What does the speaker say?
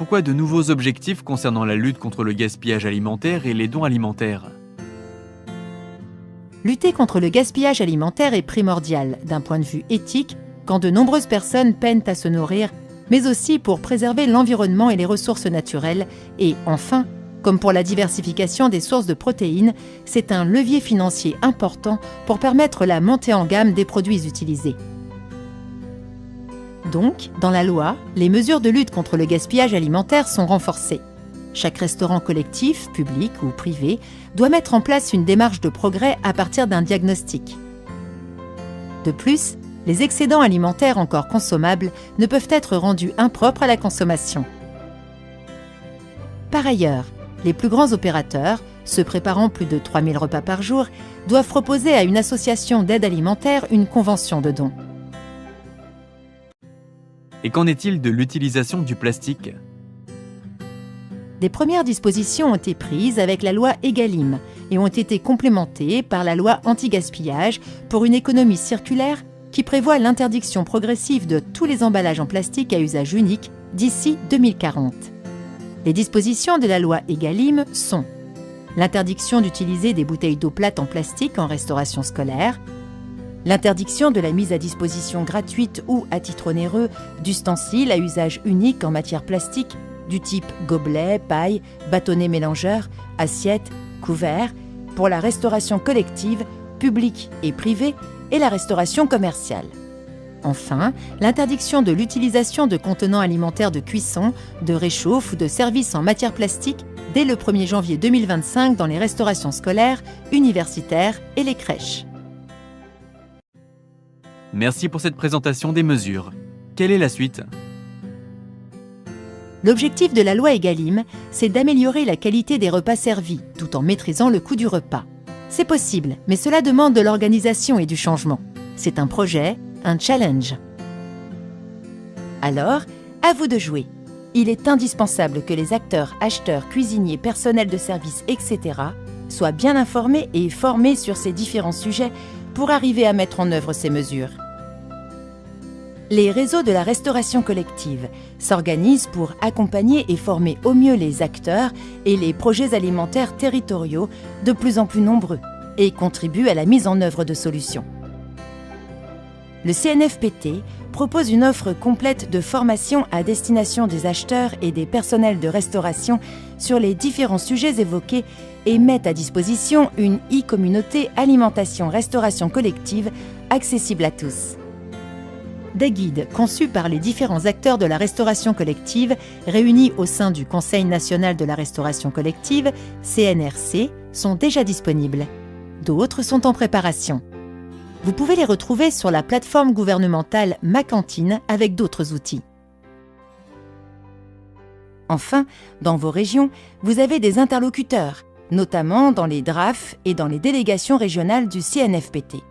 pourquoi de nouveaux objectifs concernant la lutte contre le gaspillage alimentaire et les dons alimentaires? Lutter contre le gaspillage alimentaire est primordial d'un point de vue éthique quand de nombreuses personnes peinent à se nourrir, mais aussi pour préserver l'environnement et les ressources naturelles. Et enfin, comme pour la diversification des sources de protéines, c'est un levier financier important pour permettre la montée en gamme des produits utilisés. Donc, dans la loi, les mesures de lutte contre le gaspillage alimentaire sont renforcées. Chaque restaurant collectif, public ou privé, doit mettre en place une démarche de progrès à partir d'un diagnostic. De plus, les excédents alimentaires encore consommables ne peuvent être rendus impropres à la consommation. Par ailleurs, les plus grands opérateurs, ceux préparant plus de 3000 repas par jour, doivent proposer à une association d'aide alimentaire une convention de don. Et qu'en est-il de l'utilisation du plastique? Des premières dispositions ont été prises avec la loi Egalim et ont été complémentées par la loi anti-gaspillage pour une économie circulaire qui prévoit l'interdiction progressive de tous les emballages en plastique à usage unique d'ici 2040. Les dispositions de la loi Egalim sont l'interdiction d'utiliser des bouteilles d'eau plate en plastique en restauration scolaire, l'interdiction de la mise à disposition gratuite ou à titre onéreux d'ustensiles à usage unique en matière plastique du type gobelet, paille, bâtonnet mélangeur, assiette, couvert, pour la restauration collective, publique et privée et la restauration commerciale. Enfin, l'interdiction de l'utilisation de contenants alimentaires de cuisson, de réchauffe ou de service en matière plastique dès le 1er janvier 2025 dans les restaurations scolaires, universitaires et les crèches. Merci pour cette présentation des mesures. Quelle est la suite? L'objectif de la loi Egalim, c'est d'améliorer la qualité des repas servis, tout en maîtrisant le coût du repas. C'est possible, mais cela demande de l'organisation et du changement. C'est un projet, un challenge. Alors, à vous de jouer. Il est indispensable que les acteurs, acheteurs, cuisiniers, personnels de service, etc. soient bien informés et formés sur ces différents sujets pour arriver à mettre en œuvre ces mesures. Les réseaux de la restauration collective s'organisent pour accompagner et former au mieux les acteurs et les projets alimentaires territoriaux de plus en plus nombreux et contribuent à la mise en œuvre de solutions. Le CNFPT propose une offre complète de formation à destination des acheteurs et des personnels de restauration sur les différents sujets évoqués et met à disposition une e-communauté alimentation-restauration collective accessible à tous. Des guides conçus par les différents acteurs de la restauration collective réunis au sein du Conseil national de la restauration collective, CNRC, sont déjà disponibles. D'autres sont en préparation. Vous pouvez les retrouver sur la plateforme gouvernementale Ma Cantine avec d'autres outils. Enfin, dans vos régions, vous avez des interlocuteurs, notamment dans les DRAF et dans les délégations régionales du CNFPT.